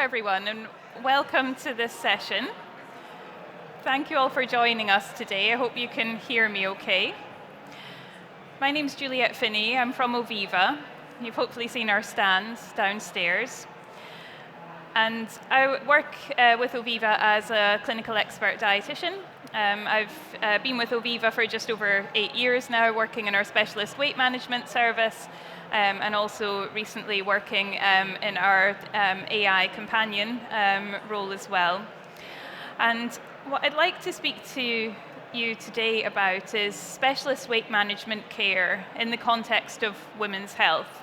everyone, and welcome to this session. Thank you all for joining us today. I hope you can hear me okay. My name's Juliet Finnie. I'm from Oviva. You've hopefully seen our stands downstairs. And I work with Oviva as a clinical expert dietitian. I've been with Oviva for just over 8 years now, working in our specialist weight management service, and also recently working in our AI companion role as well. And what I'd like to speak to you today about is specialist weight management care in the context of women's health.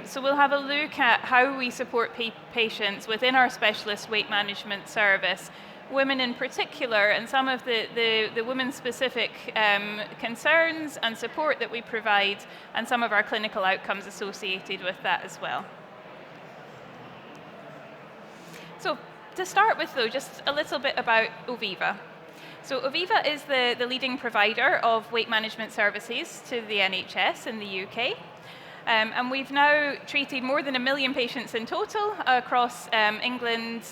So we'll have a look at how we support patients within our specialist weight management service, women in particular, and some of the women-specific concerns and support that we provide, and some of our clinical outcomes associated with that as well. So to start with, though, just a little bit about Oviva. So Oviva is the leading provider of weight management services to the NHS in the UK. And we've now treated more than 1 million patients in total across England,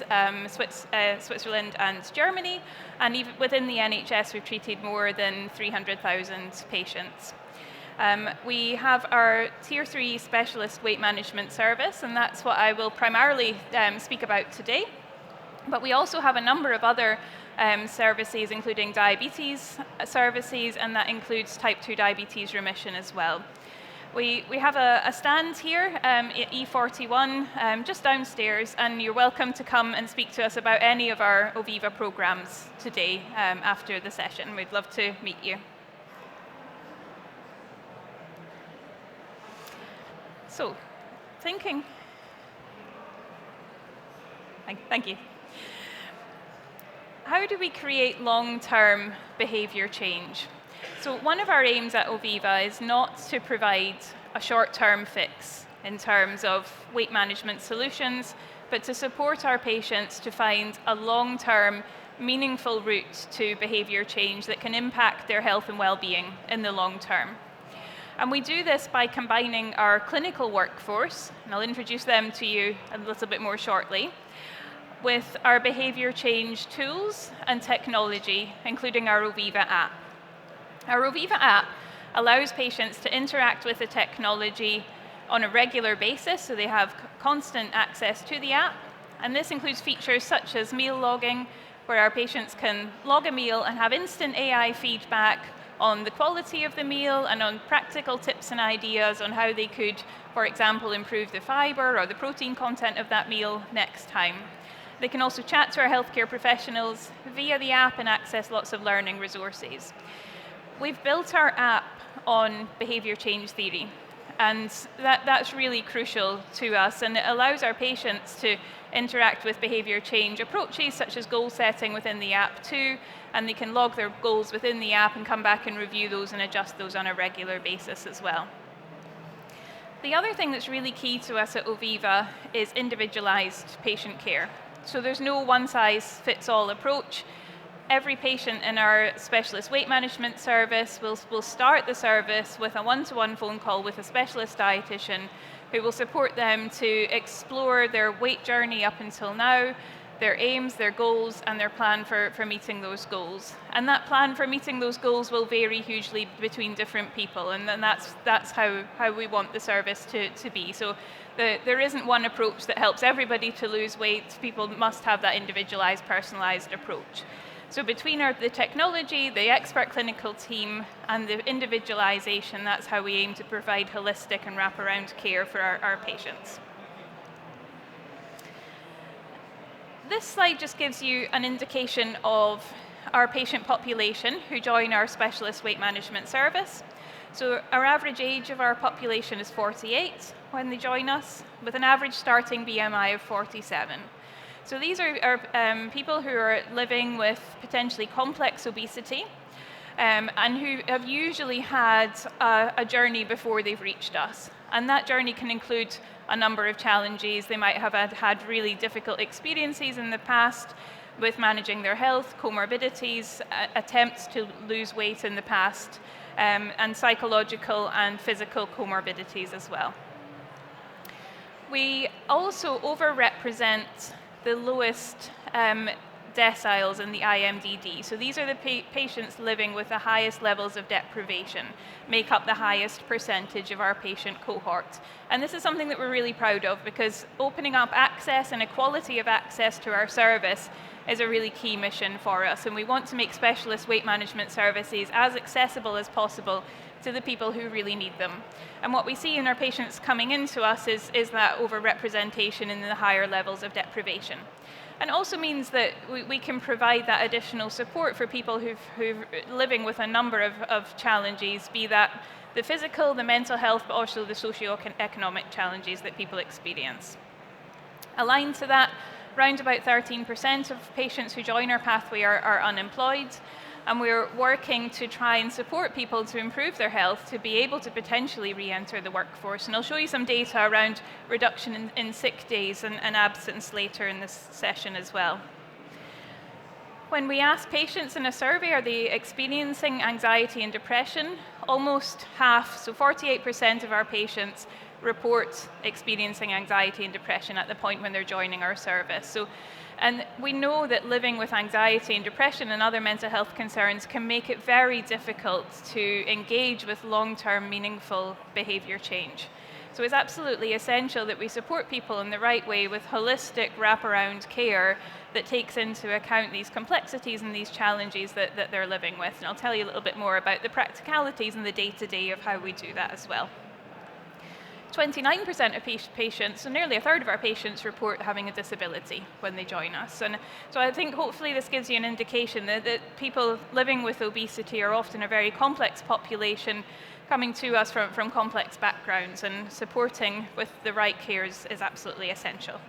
Switzerland and Germany. And even within the NHS, we've treated more than 300,000 patients. We have our Tier 3 specialist weight management service, and that's what I will primarily speak about today. But we also have a number of other services, including diabetes services, and that includes type 2 diabetes remission as well. We have a stand here at E41 just downstairs, and you're welcome to come and speak to us about any of our Oviva programs today after the session. We'd love to meet you. So, thank you. How do we create long-term behavior change? So one of our aims at Oviva is not to provide a short-term fix in terms of weight management solutions, but to support our patients to find a long-term, meaningful route to behavior change that can impact their health and well-being in the long term. And we do this by combining our clinical workforce, and I'll introduce them to you a little bit more shortly, with our behavior change tools and technology, including our Oviva app. Our Oviva app allows patients to interact with the technology on a regular basis, so they have constant access to the app. And this includes features such as meal logging, where our patients can log a meal and have instant AI feedback on the quality of the meal and on practical tips and ideas on how they could, for example, improve the fiber or the protein content of that meal next time. They can also chat to our healthcare professionals via the app and access lots of learning resources. We've built our app on behavior change theory, and that's really crucial to us, and it allows our patients to interact with behavior change approaches such as goal setting within the app too, and they can log their goals within the app and come back and review those and adjust those on a regular basis as well. The other thing that's really key to us at Oviva is individualized patient care. So there's no one-size-fits-all approach. Every patient in our specialist weight management service will start the service with a one-to-one phone call with a specialist dietitian who will support them to explore their weight journey up until now, their aims, their goals, and their plan for meeting those goals. And that plan for meeting those goals will vary hugely between different people, and then that's how we want the service to be. So there isn't one approach that helps everybody to lose weight. People must have that individualized, personalized approach. So between the technology, the expert clinical team, and the individualization, that's how we aim to provide holistic and wraparound care for our patients. This slide just gives you an indication of our patient population who join our specialist weight management service. So our average age of our population is 48 when they join us, with an average starting BMI of 47. So these are people who are living with potentially complex obesity and who have usually had a journey before they've reached us. And that journey can include a number of challenges. They might have had really difficult experiences in the past with managing their health, comorbidities, attempts to lose weight in the past, and psychological and physical comorbidities as well. We also overrepresent the lowest deciles in the IMDD. So these are the patients living with the highest levels of deprivation, make up the highest percentage of our patient cohort. And this is something that we're really proud of, because opening up access and equality of access to our service is a really key mission for us. And we want to make specialist weight management services as accessible as possible to the people who really need them. And what we see in our patients coming into us is that overrepresentation in the higher levels of deprivation. And also means that we can provide that additional support for people who've living with a number of challenges, be that the physical, the mental health, but also the socio-economic challenges that people experience. Aligned to that, around about 13% of patients who join our pathway are unemployed, and we're working to try and support people to improve their health to be able to potentially re-enter the workforce. And I'll show you some data around reduction in sick days and absence later in this session as well. When we ask patients in a survey, are they experiencing anxiety and depression? Almost half, so 48% of our patients report experiencing anxiety and depression at the point when they're joining our service. And we know that living with anxiety and depression and other mental health concerns can make it very difficult to engage with long-term meaningful behavior change. So it's absolutely essential that we support people in the right way with holistic wraparound care that takes into account these complexities and these challenges that they're living with. And I'll tell you a little bit more about the practicalities and the day-to-day of how we do that as well. 29% of patients, so nearly a third of our patients, report having a disability when they join us. And so I think hopefully this gives you an indication that people living with obesity are often a very complex population coming to us from complex backgrounds, and supporting with the right care is absolutely essential.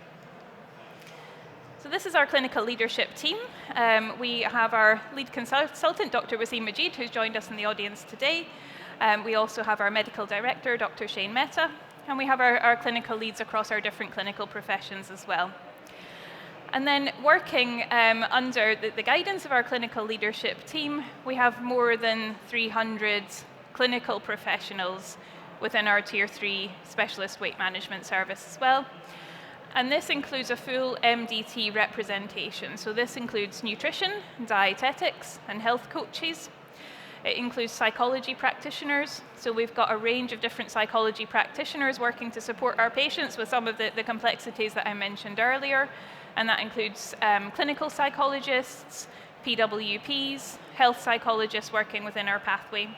So this is our clinical leadership team. We have our lead consultant, Dr. Wasim Majid, who's joined us in the audience today. We also have our medical director, Dr. Shane Mehta, and we have our clinical leads across our different clinical professions as well. And then working under the guidance of our clinical leadership team, we have more than 300 clinical professionals within our Tier 3 specialist weight management service as well. And this includes a full MDT representation. So this includes nutrition, dietetics, and health coaches. It includes psychology practitioners. So we've got a range of different psychology practitioners working to support our patients with some of the complexities that I mentioned earlier. And that includes clinical psychologists, PWPs, health psychologists working within our pathway.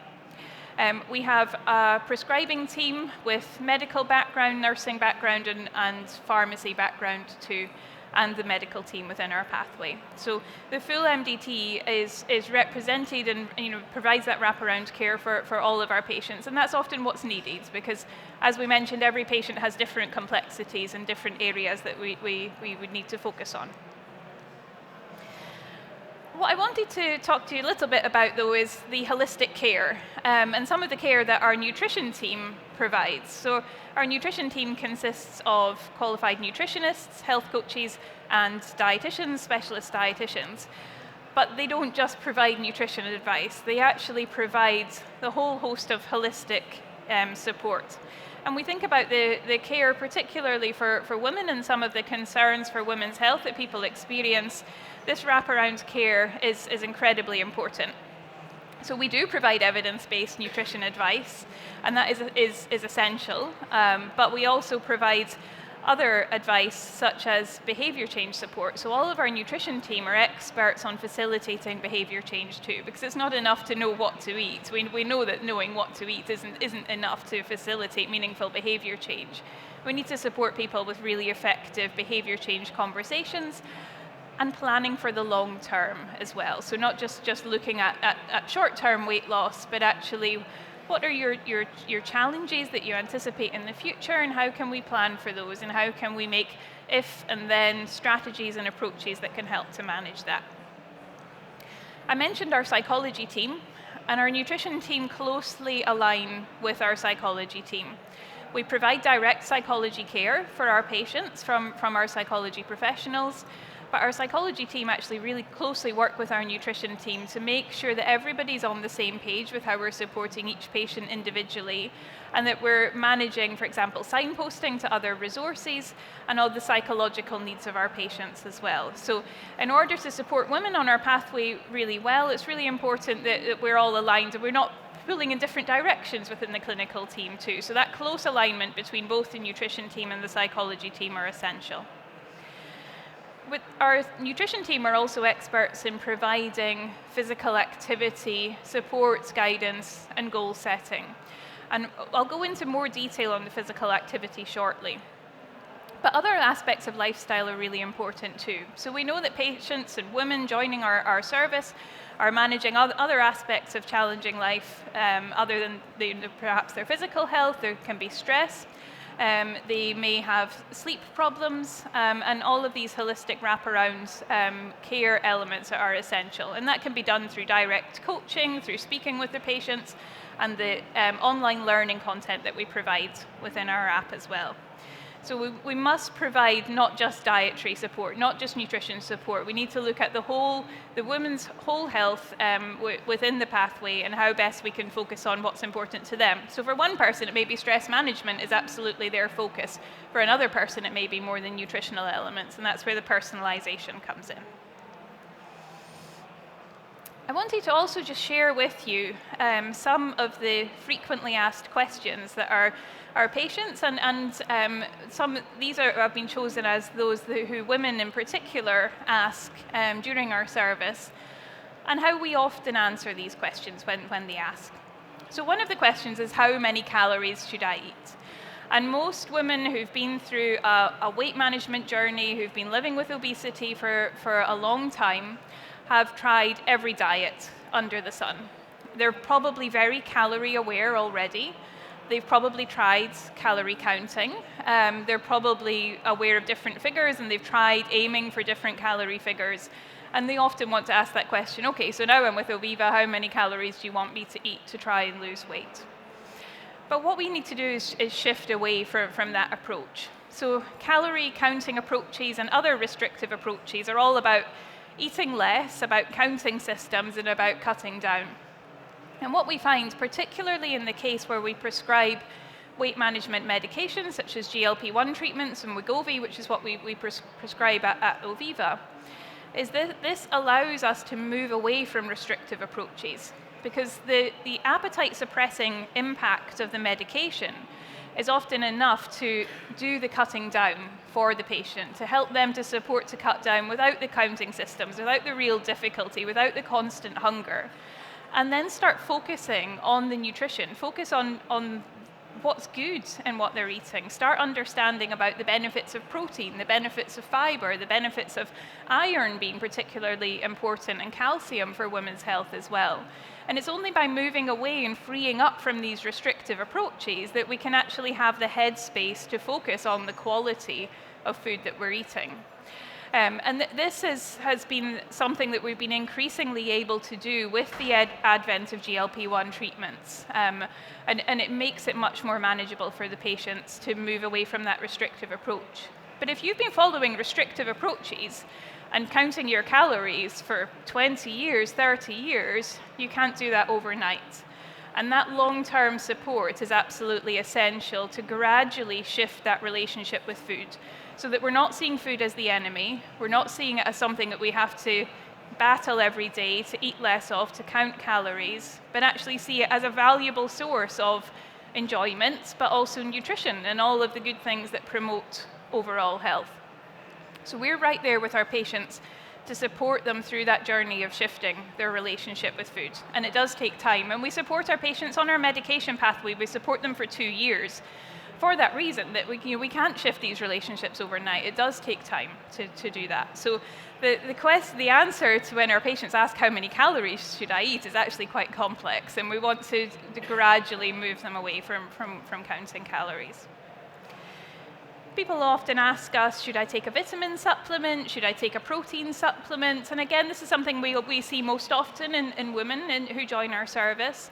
We have a prescribing team with medical background, nursing background, and pharmacy background too, and the medical team within our pathway. So the full MDT is represented and provides that wraparound care for all of our patients, and that's often what's needed, because as we mentioned, every patient has different complexities and different areas that we would need to focus on. What I wanted to talk to you a little bit about, though, is the holistic care and some of the care that our nutrition team provides. So our nutrition team consists of qualified nutritionists, health coaches, and dietitians, specialist dietitians. But they don't just provide nutrition advice. They actually provide the whole host of holistic support. And we think about the care particularly for women and some of the concerns for women's health that people experience. This wraparound care is incredibly important. So we do provide evidence-based nutrition advice, and that is essential. But we also provide other advice such as behavior change support. So all of our nutrition team are experts on facilitating behavior change too, because it's not enough to know what to eat. We know that knowing what to eat isn't enough to facilitate meaningful behavior change. We need to support people with really effective behavior change conversations and planning for the long term as well. So not just looking at short-term weight loss, but actually what are your challenges that you anticipate in the future, and how can we plan for those, and how can we make if and then strategies and approaches that can help to manage that. I mentioned our psychology team, and our nutrition team closely align with our psychology team. We provide direct psychology care for our patients from our psychology professionals, But our psychology team actually really closely work with our nutrition team to make sure that everybody's on the same page with how we're supporting each patient individually, and that we're managing, for example, signposting to other resources and all the psychological needs of our patients as well. So in order to support women on our pathway really well, it's really important that we're all aligned and we're not pulling in different directions within the clinical team too. So that close alignment between both the nutrition team and the psychology team are essential. Our nutrition team are also experts in providing physical activity, support, guidance, and goal setting. And I'll go into more detail on the physical activity shortly. But other aspects of lifestyle are really important too. So we know that patients and women joining our service are managing other aspects of challenging life other than perhaps their physical health. There can be stress. They may have sleep problems, and all of these holistic wraparound care elements are essential. And that can be done through direct coaching, through speaking with the patients, and the online learning content that we provide within our app as well. So we must provide not just dietary support, not just nutrition support. We need to look at the women's whole health within the pathway and how best we can focus on what's important to them. So for one person, it may be stress management is absolutely their focus. For another person, it may be more the nutritional elements, and that's where the personalization comes in. I wanted to also just share with you some of the frequently asked questions that our patients and these have been chosen as those who women in particular ask during our service, and how we often answer these questions when they ask. So one of the questions is, how many calories should I eat? And most women who've been through a weight management journey, who've been living with obesity for a long time, have tried every diet under the sun. They're probably very calorie aware already. They've probably tried calorie counting. They're probably aware of different figures, and they've tried aiming for different calorie figures. And they often want to ask that question, okay, so now I'm with Oviva, how many calories do you want me to eat to try and lose weight? But what we need to do is shift away from that approach. So calorie counting approaches and other restrictive approaches are all about eating less, about counting systems, and about cutting down. And what we find, particularly in the case where we prescribe weight management medications such as GLP-1 treatments and Wegovy, which is what we prescribe at Oviva, is that this allows us to move away from restrictive approaches, because the appetite suppressing impact of the medication is often enough to do the cutting down for the patient, to help them to support to cut down without the counting systems, without the real difficulty, without the constant hunger. And then start focusing on the nutrition, focus on what's good in what they're eating. Start understanding about the benefits of protein, the benefits of fiber, the benefits of iron being particularly important, and calcium for women's health as well. And it's only by moving away and freeing up from these restrictive approaches that we can actually have the headspace to focus on the quality of food that we're eating. And this has been something that we've been increasingly able to do with the advent of GLP-1 treatments. And it makes it much more manageable for the patients to move away from that restrictive approach. But if you've been following restrictive approaches and counting your calories for 20 years, 30 years, you can't do that overnight. And that long-term support is absolutely essential to gradually shift that relationship with food, so that we're not seeing food as the enemy, we're not seeing it as something that we have to battle every day to eat less of, to count calories, but actually see it as a valuable source of enjoyment, but also nutrition and all of the good things that promote overall health. So we're right there with our patients to support them through that journey of shifting their relationship with food. And it does take time. And we support our patients on our medication pathway. We support them for 2 years for that reason, that we can't shift these relationships overnight. It does take time to do that. So the answer to when our patients ask how many calories should I eat is actually quite complex. And we want to gradually move them away from counting calories. People often ask us, should I take a vitamin supplement? Should I take a protein supplement? And again, this is something we see most often in women who join our service.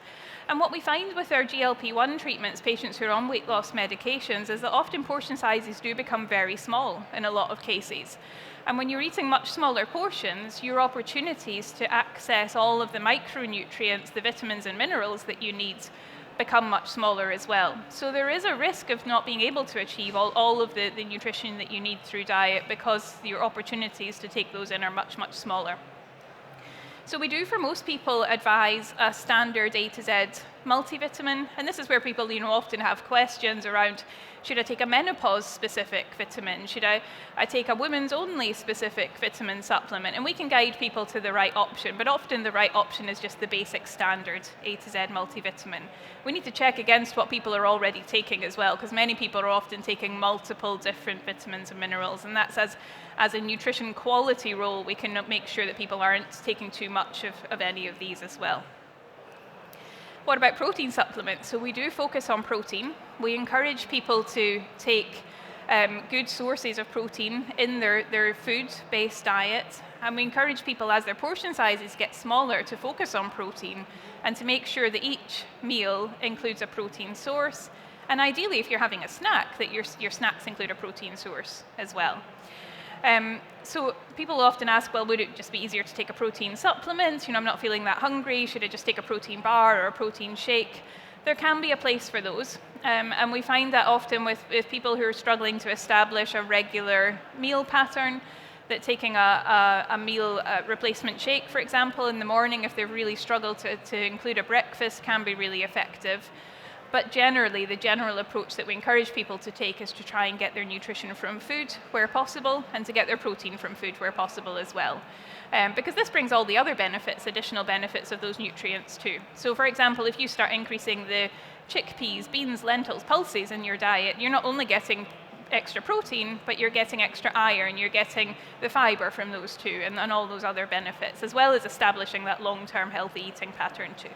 And what we find with our GLP-1 treatments, patients who are on weight loss medications, is that often portion sizes do become very small in a lot of cases. And when you're eating much smaller portions, your opportunities to access all of the micronutrients, the vitamins and minerals that you need become much smaller as well. So there is a risk of not being able to achieve all of the nutrition that you need through diet because your opportunities to take those in are much, much smaller. So we do, for most people, advise a standard A to Z multivitamin, and this is where people often have questions around, should I take a menopause-specific vitamin? Should I take a women's-only specific vitamin supplement? And we can guide people to the right option, but often the right option is just the basic standard A to Z multivitamin. We need to check against what people are already taking as well, because many people are often taking multiple different vitamins and minerals, and that's as a nutrition quality role, we can make sure that people aren't taking too much of any of these as well. What about protein supplements? So we do focus on protein. We encourage people to take good sources of protein in their food-based diet. And we encourage people, as their portion sizes get smaller, to focus on protein and to make sure that each meal includes a protein source. And ideally, if you're having a snack, that your snacks include a protein source as well. So people often ask, well, would it just be easier to take a protein supplement? I'm not feeling that hungry. Should I just take a protein bar or a protein shake? There can be a place for those. And we find that often with people who are struggling to establish a regular meal pattern, that taking a meal replacement shake, for example, in the morning, if they've really struggled to include a breakfast, can be really effective. But generally, the general approach that we encourage people to take is to try and get their nutrition from food where possible, and to get their protein from food where possible as well. Because this brings all the other benefits, additional benefits of those nutrients too. So for example, if you start increasing the chickpeas, beans, lentils, pulses in your diet, you're not only getting extra protein, but you're getting extra iron, you're getting the fiber from those too, and all those other benefits, as well as establishing that long-term healthy eating pattern too.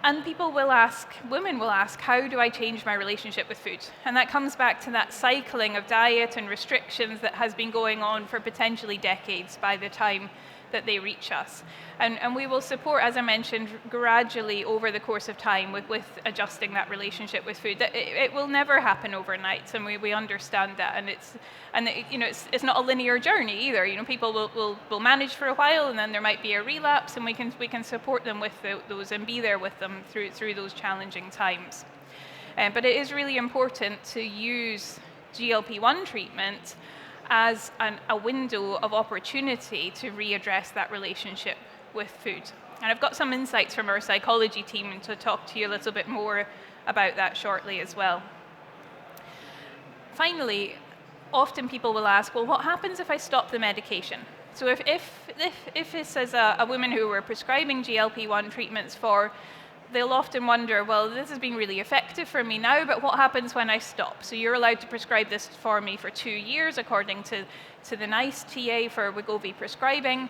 And people will ask, women will ask, how do I change my relationship with food? And that comes back to that cycling of diet and restrictions that has been going on for potentially decades by the time that they reach us. And we will support, as I mentioned, gradually over the course of time with adjusting that relationship with food. It will never happen overnight, and we understand that. And it's not a linear journey either. People will manage for a while, and then there might be a relapse, and we can support them with those and be there with them through those challenging times. But it is really important to use GLP-1 treatment as a window of opportunity to readdress that relationship with food. And I've got some insights from our psychology team to talk to you a little bit more about that shortly as well. Finally, often people will ask, well, what happens if I stop the medication? So if this is a woman who we're prescribing GLP-1 treatments for, they'll often wonder, well, this has been really effective for me now, but what happens when I stop? So you're allowed to prescribe this for me for 2 years, according to the NICE TA for Wegovy prescribing.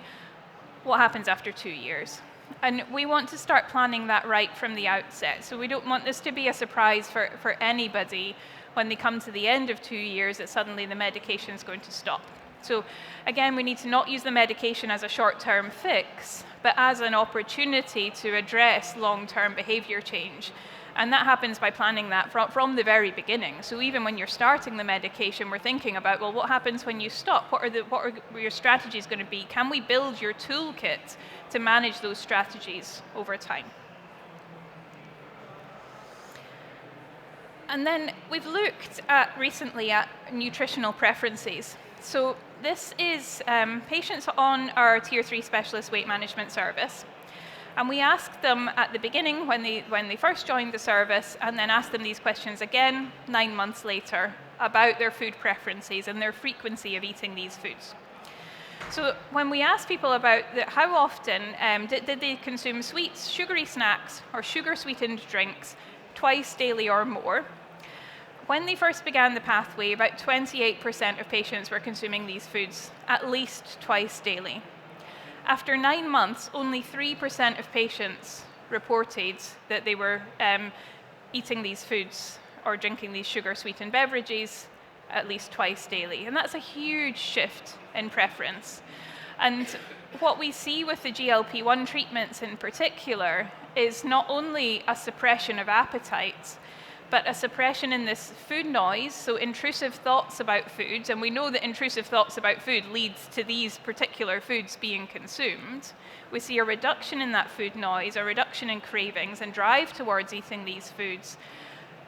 What happens after 2 years? And we want to start planning that right from the outset. So we don't want this to be a surprise for anybody when they come to the end of 2 years that suddenly the medication is going to stop. So again, we need to not use the medication as a short-term fix, but as an opportunity to address long-term behavior change. And that happens by planning that from the very beginning. So even when you're starting the medication, we're thinking about, well, what happens when you stop? What are your strategies going to be? Can we build your toolkit to manage those strategies over time? And then we've looked recently at nutritional preferences. So this is patients on our Tier 3 specialist weight management service. And we asked them at the beginning when they first joined the service, and then asked them these questions again 9 months later about their food preferences and their frequency of eating these foods. So when we asked people about how often did they consume sweets, sugary snacks, or sugar-sweetened drinks twice daily or more, when they first began the pathway, about 28% of patients were consuming these foods at least twice daily. After 9 months, only 3% of patients reported that they were eating these foods or drinking these sugar-sweetened beverages at least twice daily. And that's a huge shift in preference. And what we see with the GLP-1 treatments in particular is not only a suppression of appetite, but a suppression in this food noise, so intrusive thoughts about foods, and we know that intrusive thoughts about food leads to these particular foods being consumed. We see a reduction in that food noise, a reduction in cravings and drive towards eating these foods.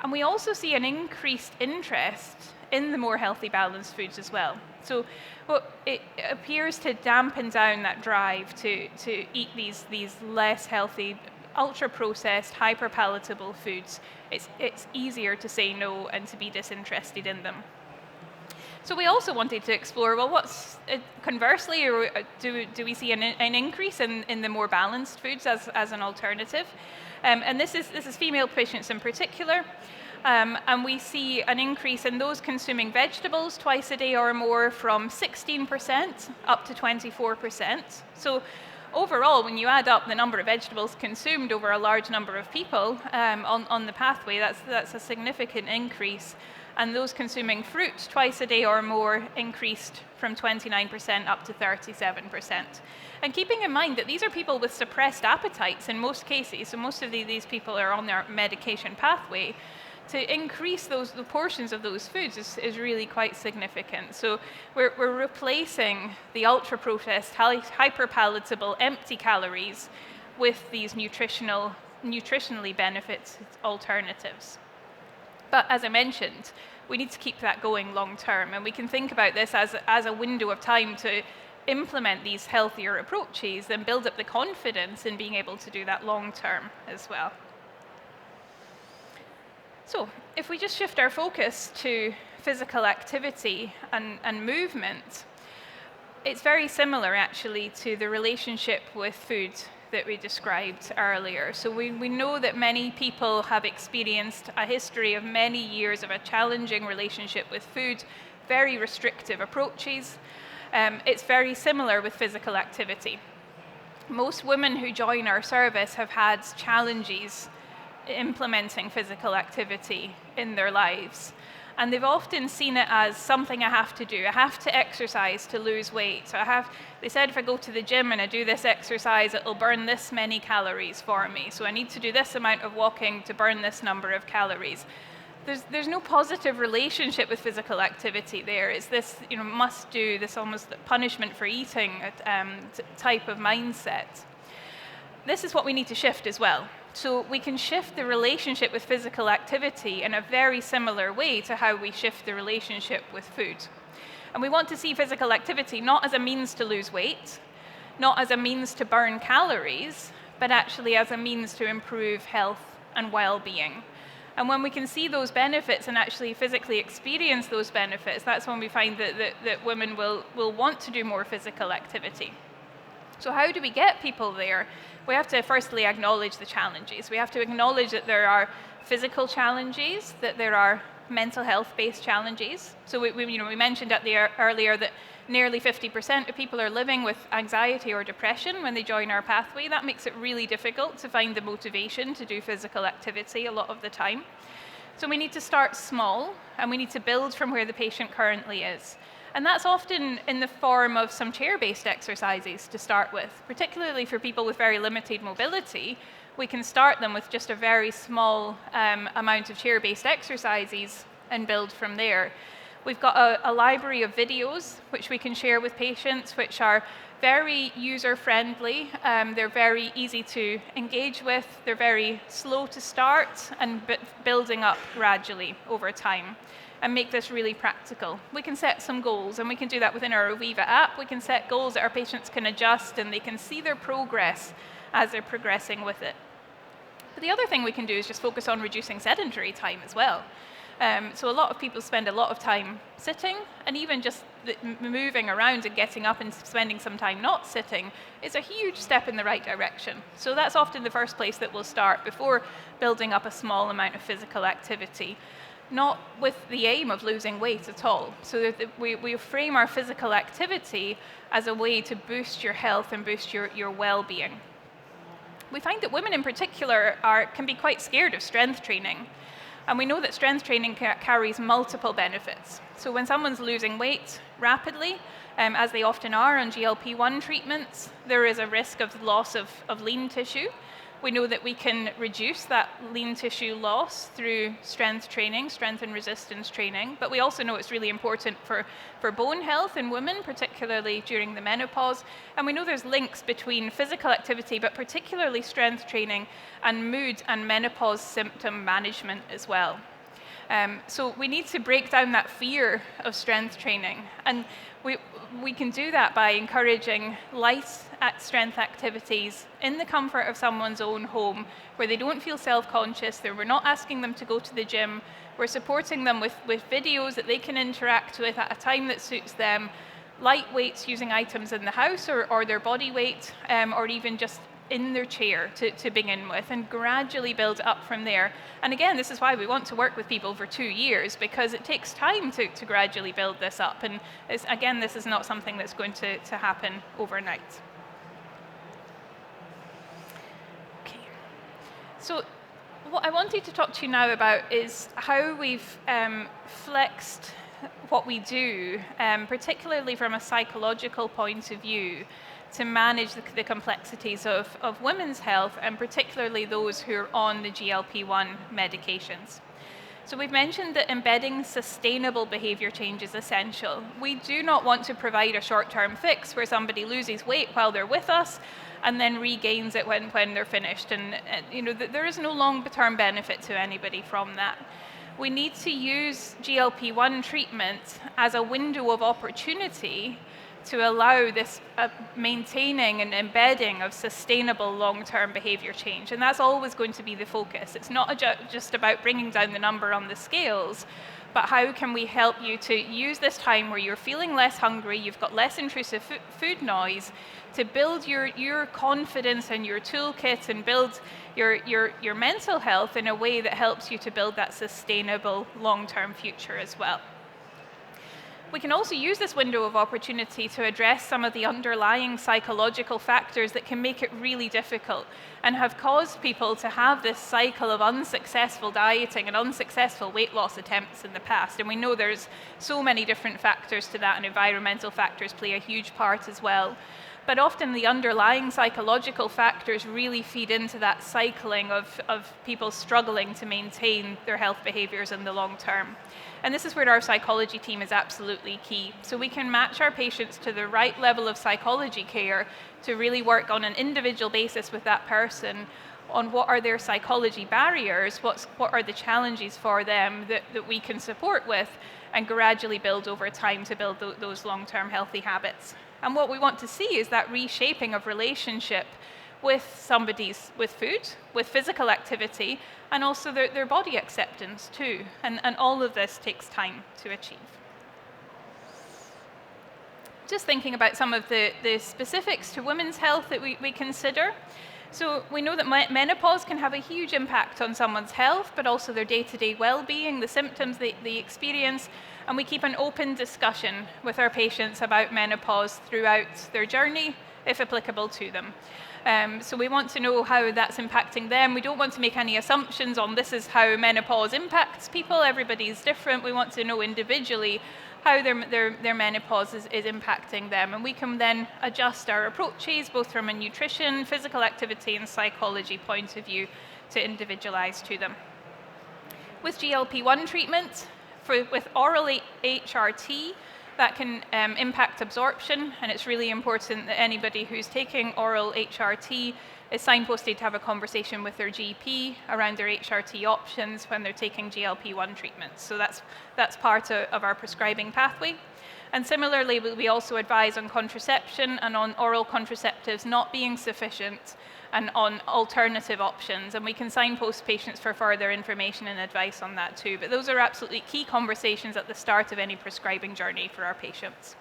And we also see an increased interest in the more healthy, balanced foods as well. So it appears to dampen down that drive to eat these less healthy, ultra-processed, hyper-palatable foods. It's easier to say no and to be disinterested in them. So we also wanted to explore, well, what's conversely, or do we see an increase in the more balanced foods as an alternative? And this is female patients in particular. And we see an increase in those consuming vegetables twice a day or more from 16% up to 24%. So overall, when you add up the number of vegetables consumed over a large number of people on the pathway, that's a significant increase. And those consuming fruit twice a day or more increased from 29% up to 37%. And keeping in mind that these are people with suppressed appetites in most cases, so most of these people are on their medication pathway, to increase the portions of those foods is really quite significant. So we're replacing the ultra-processed, hyper-palatable, empty calories with these nutritionally benefits alternatives. But as I mentioned, we need to keep that going long term, and we can think about this as a window of time to implement these healthier approaches and build up the confidence in being able to do that long term as well. So if we just shift our focus to physical activity and movement, it's very similar actually to the relationship with food that we described earlier. So we know that many people have experienced a history of many years of a challenging relationship with food, very restrictive approaches. It's very similar with physical activity. Most women who join our service have had challenges implementing physical activity in their lives. And they've often seen it as something I have to do. I have to exercise to lose weight. So they said if I go to the gym and I do this exercise, it'll burn this many calories for me. So I need to do this amount of walking to burn this number of calories. There's no positive relationship with physical activity there. It's this must do, this almost punishment for eating type of mindset. This is what we need to shift as well. So we can shift the relationship with physical activity in a very similar way to how we shift the relationship with food. And we want to see physical activity not as a means to lose weight, not as a means to burn calories, but actually as a means to improve health and well-being. And when we can see those benefits and actually physically experience those benefits, that's when we find that women will want to do more physical activity. So how do we get people there? We have to firstly acknowledge the challenges. We have to acknowledge that there are physical challenges, that there are mental health-based challenges. So we mentioned earlier that nearly 50% of people are living with anxiety or depression when they join our pathway. That makes it really difficult to find the motivation to do physical activity a lot of the time. So we need to start small, and we need to build from where the patient currently is. And that's often in the form of some chair-based exercises to start with. Particularly for people with very limited mobility, we can start them with just a very small amount of chair-based exercises and build from there. We've got a library of videos which we can share with patients, which are very user-friendly. They're very easy to engage with. They're very slow to start and building up gradually over time, and make this really practical. We can set some goals, and we can do that within our Oviva app. We can set goals that our patients can adjust, and they can see their progress as they're progressing with it. But the other thing we can do is just focus on reducing sedentary time as well. So a lot of people spend a lot of time sitting, and even just moving around and getting up and spending some time not sitting is a huge step in the right direction. So that's often the first place that we'll start before building up a small amount of physical activity. Not with the aim of losing weight at all. So that we frame our physical activity as a way to boost your health and boost your well-being. We find that women in particular can be quite scared of strength training. And we know that strength training carries multiple benefits. So when someone's losing weight rapidly, as they often are on GLP-1 treatments, there is a risk of loss of lean tissue. We know that we can reduce that lean tissue loss through strength training, strength and resistance training, but we also know it's really important for bone health in women, particularly during the menopause. And we know there's links between physical activity, but particularly strength training, and mood and menopause symptom management as well. So we need to break down that fear of strength training. And we can do that by encouraging light strength activities in the comfort of someone's own home, where they don't feel self-conscious. We're not asking them to go to the gym. We're supporting them with videos that they can interact with at a time that suits them, light weights using items in the house or their body weight, or even just in their chair to begin with, and gradually build up from there. And again, this is why we want to work with people for 2 years, because it takes time to gradually build this up. And again, this is not something that's going to happen overnight. Okay. So what I wanted to talk to you now about is how we've flexed what we do, particularly from a psychological point of view, to manage the complexities of women's health, and particularly those who are on the GLP-1 medications. So we've mentioned that embedding sustainable behavior change is essential. We do not want to provide a short-term fix where somebody loses weight while they're with us and then regains it when they're finished. And there is no long-term benefit to anybody from that. We need to use GLP-1 treatment as a window of opportunity to allow this maintaining and embedding of sustainable long-term behavior change. And that's always going to be the focus. It's not just about bringing down the number on the scales, but how can we help you to use this time where you're feeling less hungry, you've got less intrusive food noise, to build your confidence and your toolkit and build your mental health in a way that helps you to build that sustainable long-term future as well. We can also use this window of opportunity to address some of the underlying psychological factors that can make it really difficult and have caused people to have this cycle of unsuccessful dieting and unsuccessful weight loss attempts in the past. And we know there's so many different factors to that, and environmental factors play a huge part as well. But often the underlying psychological factors really feed into that cycling of people struggling to maintain their health behaviors in the long term. And this is where our psychology team is absolutely key. So we can match our patients to the right level of psychology care to really work on an individual basis with that person on what are their psychology barriers, what are the challenges for them that we can support with, and gradually build over time to build those long-term healthy habits. And what we want to see is that reshaping of relationship with food, with physical activity, and also their body acceptance too. And all of this takes time to achieve. Just thinking about some of the specifics to women's health that we consider. So we know that menopause can have a huge impact on someone's health, but also their day-to-day well-being, the symptoms they experience, and we keep an open discussion with our patients about menopause throughout their journey, if applicable to them. So we want to know how that's impacting them. We don't want to make any assumptions on this is how menopause impacts people. Everybody's different. We want to know individually how their menopause is impacting them. And we can then adjust our approaches, both from a nutrition, physical activity, and psychology point of view, to individualize to them. With GLP-1 treatment, with oral HRT, that can impact absorption, and it's really important that anybody who's taking oral HRT is signposted to have a conversation with their GP around their HRT options when they're taking GLP-1 treatments. So that's part of our prescribing pathway. And similarly, we also advise on contraception and on oral contraceptives not being sufficient, and on alternative options. And we can signpost patients for further information and advice on that too. But those are absolutely key conversations at the start of any prescribing journey for our patients.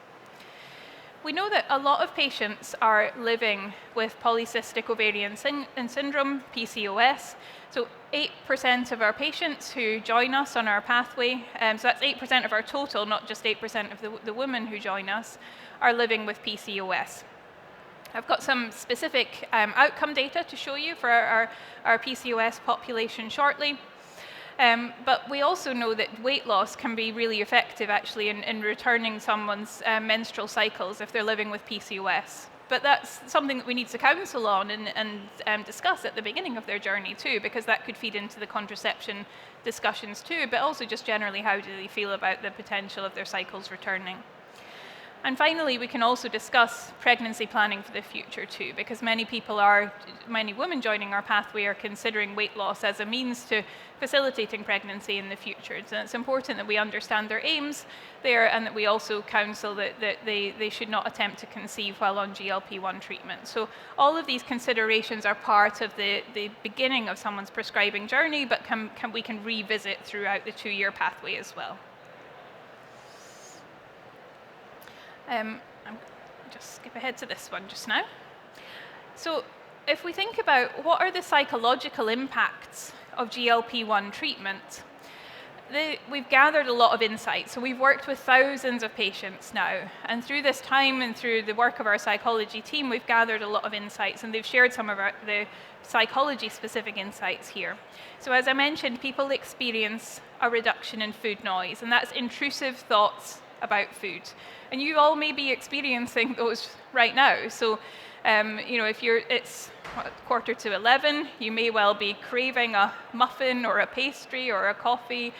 We know that a lot of patients are living with polycystic ovarian syndrome, PCOS. So 8% of our patients who join us on our pathway, so that's 8% of our total, not just 8% of the women who join us, are living with PCOS. I've got some specific outcome data to show you for our PCOS population shortly. But we also know that weight loss can be really effective actually in returning someone's menstrual cycles if they're living with PCOS. But that's something that we need to counsel on and discuss at the beginning of their journey too, because that could feed into the contraception discussions too, but also just generally how do they feel about the potential of their cycles returning. And finally, we can also discuss pregnancy planning for the future too, because many women joining our pathway are considering weight loss as a means to facilitating pregnancy in the future. So it's important that we understand their aims there, and that we also counsel that they should not attempt to conceive while on GLP-1 treatment. So all of these considerations are part of the beginning of someone's prescribing journey, but we can revisit throughout the 2-year pathway as well. I'll just skip ahead to this one just now. So if we think about what are the psychological impacts of GLP-1 treatment, we've gathered a lot of insights. So we've worked with thousands of patients now, and through this time and through the work of our psychology team, we've gathered a lot of insights, and they've shared some of the psychology-specific insights here. So as I mentioned, people experience a reduction in food noise, and that's intrusive thoughts about food. And you all may be experiencing those right now. So, if it's 11:15, you may well be craving a muffin or a pastry or a coffee.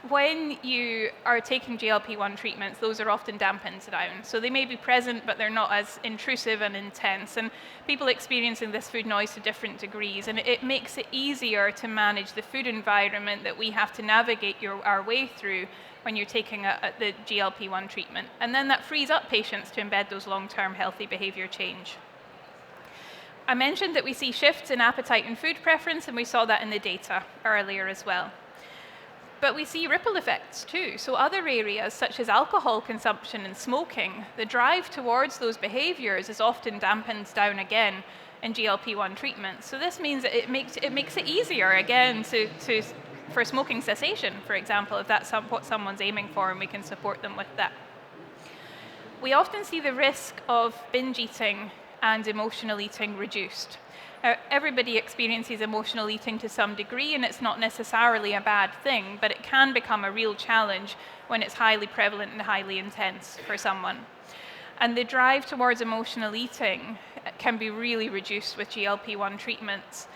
When you are taking GLP-1 treatments, those are often dampened down. So they may be present, but they're not as intrusive and intense. And people experiencing this food noise to different degrees. And it makes it easier to manage the food environment that we have to navigate our way through when you're taking the GLP-1 treatment. And then that frees up patients to embed those long-term healthy behavior change. I mentioned that we see shifts in appetite and food preference, and we saw that in the data earlier as well. But we see ripple effects too. So other areas such as alcohol consumption and smoking, the drive towards those behaviors is often dampened down again in GLP-1 treatment. So this means that it makes it easier again for smoking cessation, for example, if that's what someone's aiming for, and we can support them with that. We often see the risk of binge eating and emotional eating reduced. Everybody experiences emotional eating to some degree, and it's not necessarily a bad thing, but it can become a real challenge when it's highly prevalent and highly intense for someone. And the drive towards emotional eating can be really reduced with GLP-1 treatments.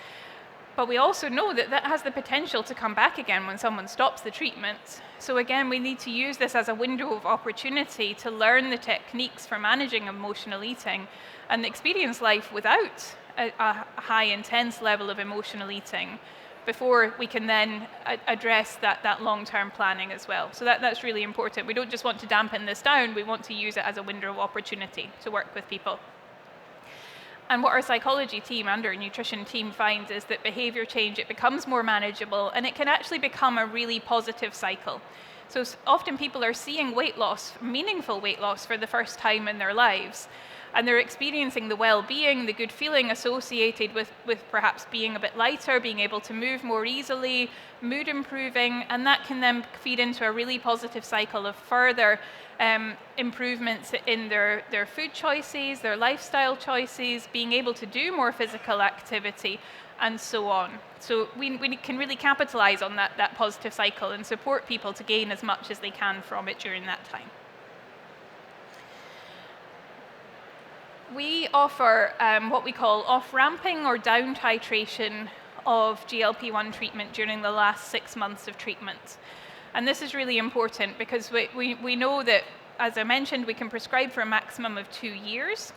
But we also know that that has the potential to come back again when someone stops the treatment. So again, we need to use this as a window of opportunity to learn the techniques for managing emotional eating and experience life without a high intense level of emotional eating before we can then address that long-term planning as well. So that's really important. We don't just want to dampen this down, we want to use it as a window of opportunity to work with people. And what our psychology team and our nutrition team finds is that behavior change, it becomes more manageable, and it can actually become a really positive cycle. So often people are seeing weight loss, meaningful weight loss, for the first time in their lives. And they're experiencing the well-being, the good feeling associated with perhaps being a bit lighter, being able to move more easily, mood improving, and that can then feed into a really positive cycle of further improvements in their food choices, their lifestyle choices, being able to do more physical activity, and so on. So we can really capitalize on that positive cycle and support people to gain as much as they can from it during that time. We offer what we call off-ramping or down titration of GLP-1 treatment during the last 6 months of treatment. And this is really important because we know that, as I mentioned, we can prescribe for a maximum of 2 years.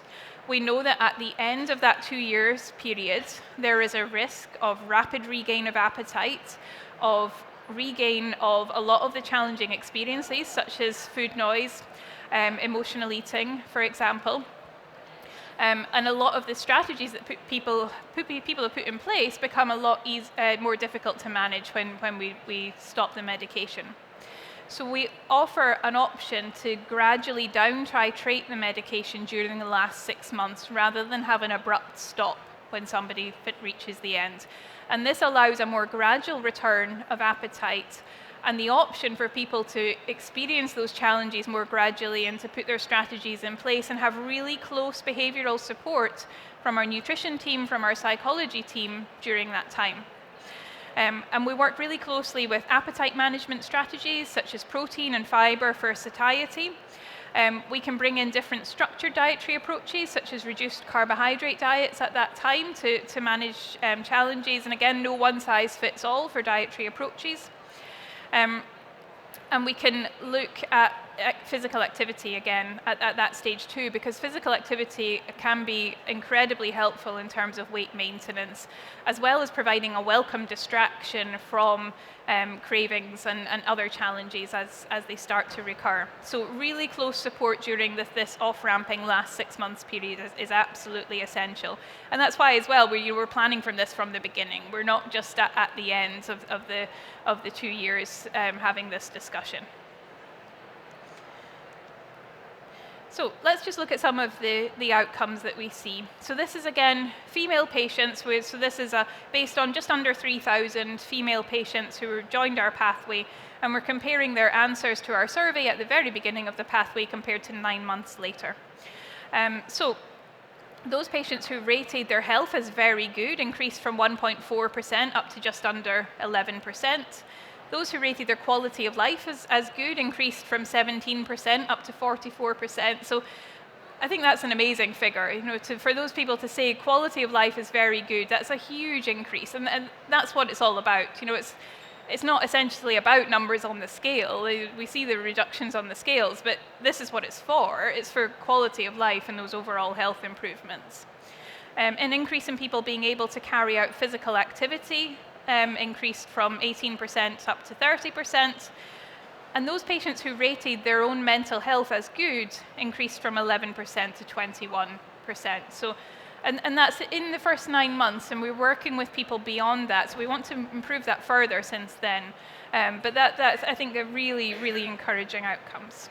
We know that at the end of that 2 years period, there is a risk of rapid regain of appetite, of regain of a lot of the challenging experiences, such as food noise, emotional eating, for example. And a lot of the strategies that people have put in place become a lot more difficult to manage when we stop the medication. So we offer an option to gradually down titrate the medication during the last 6 months rather than have an abrupt stop when somebody reaches the end. And this allows a more gradual return of appetite and the option for people to experience those challenges more gradually and to put their strategies in place and have really close behavioral support from our nutrition team, from our psychology team during that time. And we work really closely with appetite management strategies, such as protein and fiber for satiety. We can bring in different structured dietary approaches, such as reduced carbohydrate diets at that time to manage challenges. And again, no one size fits all for dietary approaches. And we can look at physical activity again at that stage too, because physical activity can be incredibly helpful in terms of weight maintenance, as well as providing a welcome distraction from cravings and other challenges as they start to recur. So really close support during this off-ramping last 6 months period is absolutely essential. And that's why as well we're planning from this from the beginning. We're not just at the end of the 2 years having this discussion. So let's just look at some of the outcomes that we see. So this is, again, female patients. So this is based on just under 3,000 female patients who joined our pathway, and we're comparing their answers to our survey at the very beginning of the pathway compared to 9 months later. So those patients who rated their health as very good increased from 1.4% up to just under 11%. Those who rated their quality of life as good increased from 17% up to 44%. So I think that's an amazing figure. For those people to say quality of life is very good, that's a huge increase, and that's what it's all about. It's not essentially about numbers on the scale. We see the reductions on the scales, but this is what it's for. It's for quality of life and those overall health improvements. An increase in people being able to carry out physical activity increased from 18% up to 30%. And those patients who rated their own mental health as good increased from 11% to 21%. So, and that's in the first 9 months, and we're working with people beyond that. So we want to improve that further since then. But that's, I think, a really, really encouraging outcomes.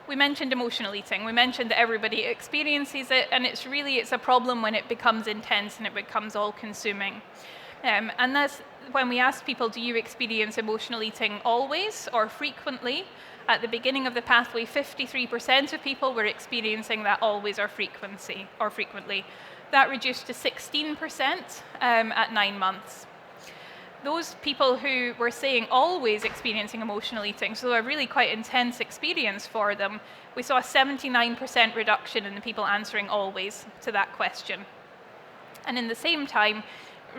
We mentioned emotional eating. We mentioned that everybody experiences it, and it's a problem when it becomes intense and it becomes all-consuming. And that's when we ask people, do you experience emotional eating always or frequently? At the beginning of the pathway, 53% of people were experiencing that always or frequently. That reduced to 16% at 9 months. Those people who were saying always experiencing emotional eating, so a really quite intense experience for them, we saw a 79% reduction in the people answering always to that question. And in the same time,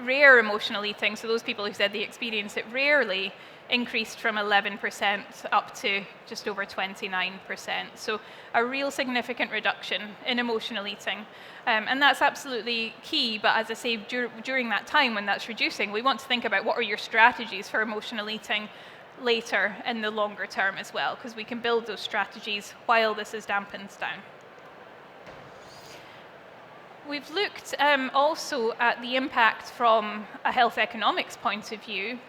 rare emotional eating, so those people who said they experience it rarely, increased from 11% up to just over 29%. So a real significant reduction in emotional eating. And that's absolutely key, but as I say, during that time when that's reducing, we want to think about what are your strategies for emotional eating later in the longer term as well, because we can build those strategies while this is dampened down. We've looked also at the impact from a health economics point of view,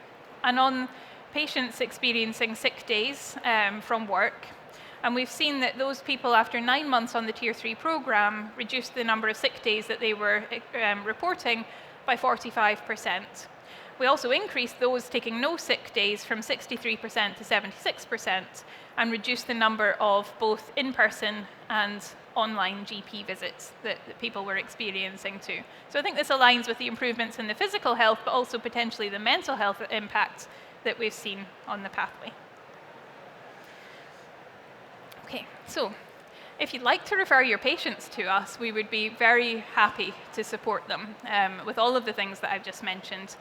and on patients experiencing sick days from work. And we've seen that those people, after 9 months on the Tier 3 program, reduced the number of sick days that they were reporting by 45%. We also increased those taking no sick days from 63% to 76%, and reduced the number of both in-person and online GP visits that people were experiencing too. So I think this aligns with the improvements in the physical health, but also potentially the mental health impact that we've seen on the pathway. Okay, so if you'd like to refer your patients to us, we would be very happy to support them with all of the things that I've just mentioned.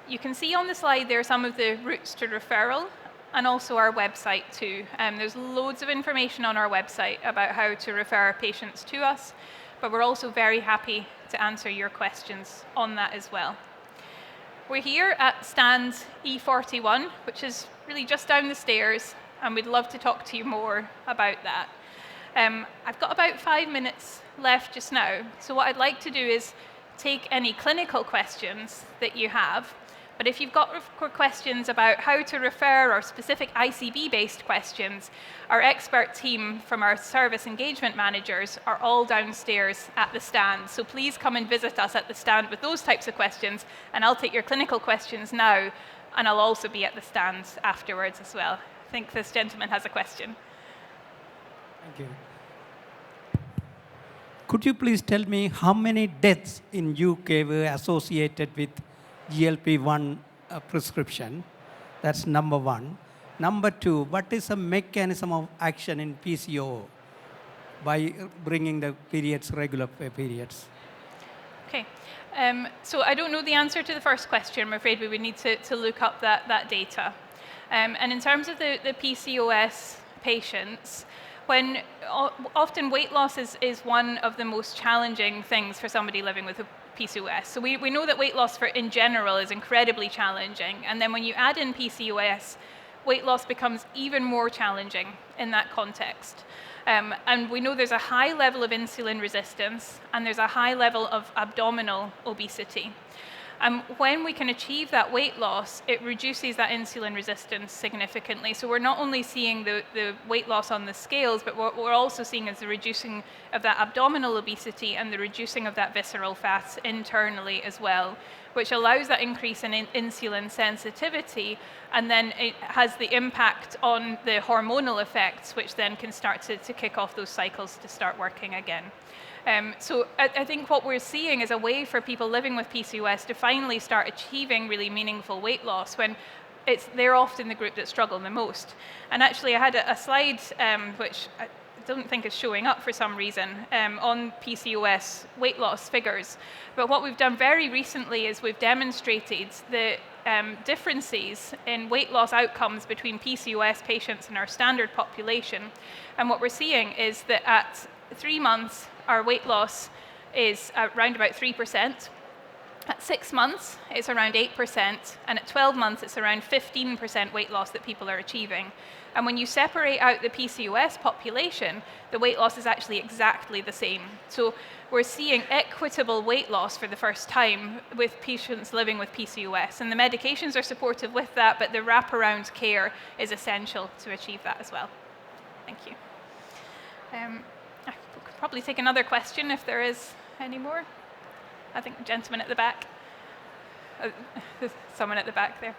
You can see on the slide there some of the routes to referral, and also our website too. There's loads of information on our website about how to refer patients to us, but we're also very happy to answer your questions on that as well. We're here at stand E41, which is really just down the stairs, and we'd love to talk to you more about that. I've got about 5 minutes left just now, so what I'd like to do is take any clinical questions that you have. But if you've got questions about how to refer or specific ICB-based questions, our expert team from our service engagement managers are all downstairs at the stand. So please come and visit us at the stand with those types of questions, and I'll take your clinical questions now, and I'll also be at the stand afterwards as well. I think this gentleman has a question. Thank you. Could you please tell me how many deaths in UK were associated with GLP-1 prescription? That's number one. Number two, what is the mechanism of action in PCO by bringing the periods, regular periods? Okay. So I don't know the answer to the first question. I'm afraid we would need to look up that data. And in terms of the PCOS patients, when often weight loss is one of the most challenging things for somebody living with a PCOS. So we know that weight loss in general is incredibly challenging. And then when you add in PCOS, weight loss becomes even more challenging in that context. And we know there's a high level of insulin resistance and there's a high level of abdominal obesity. When we can achieve that weight loss, it reduces that insulin resistance significantly. So we're not only seeing the weight loss on the scales, but what we're also seeing is the reducing of that abdominal obesity and the reducing of that visceral fat internally as well, which allows that increase in insulin sensitivity, and then it has the impact on the hormonal effects, which then can start to kick off those cycles to start working again. So I think what we're seeing is a way for people living with PCOS to finally start achieving really meaningful weight loss when they're often the group that struggle the most. And actually I had a slide which I don't think is showing up for some reason on PCOS weight loss figures. But what we've done very recently is we've demonstrated the differences in weight loss outcomes between PCOS patients and our standard population. And what we're seeing is that at 3 months, our weight loss is around about 3%. At 6 months, it's around 8%. And at 12 months, it's around 15% weight loss that people are achieving. And when you separate out the PCOS population, the weight loss is actually exactly the same. So we're seeing equitable weight loss for the first time with patients living with PCOS. And the medications are supportive with that, but the wraparound care is essential to achieve that as well. Thank you. I could probably take another question if there is any more. I think the gentleman at the back. There's someone at the back there.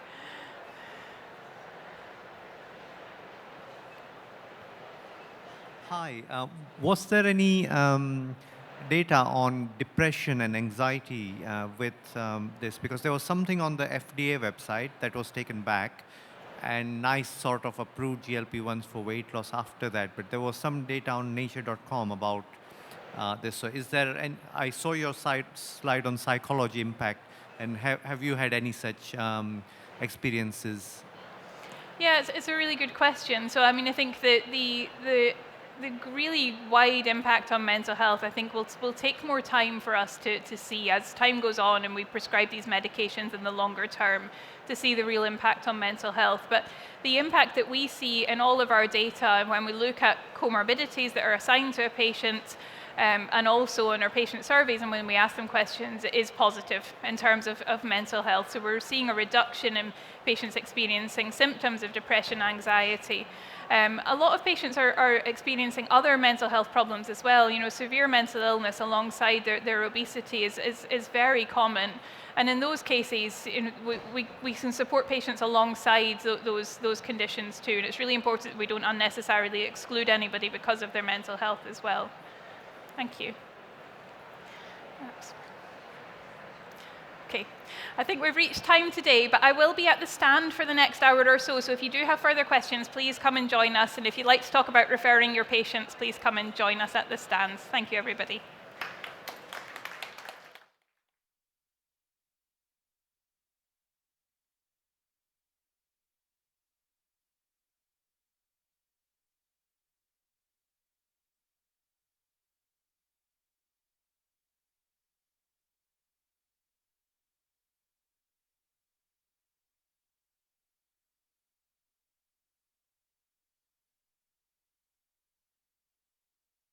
Hi. Was there any data on depression and anxiety with this? Because there was something on the FDA website that was taken back, and NICE sort of approved GLP-1s for weight loss after that. But there was some data on nature.com about this. So is there, and I saw your slide on psychology impact, and have you had any such experiences? Yeah, it's a really good question. So I mean, I think that the really wide impact on mental health, I think will take more time for us to see as time goes on and we prescribe these medications in the longer term to see the real impact on mental health. But the impact that we see in all of our data when we look at comorbidities that are assigned to a patient, and also in our patient surveys and when we ask them questions, it is positive in terms of mental health. So we're seeing a reduction in patients experiencing symptoms of depression, anxiety. A lot of patients are experiencing other mental health problems as well. You know, severe mental illness alongside their obesity is very common. And in those cases, you know, we can support patients alongside those conditions too. And it's really important that we don't unnecessarily exclude anybody because of their mental health as well. Thank you. Oops. Okay, I think we've reached time today, but I will be at the stand for the next hour or so. So if you do have further questions, please come and join us. And if you'd like to talk about referring your patients, please come and join us at the stands. Thank you, everybody.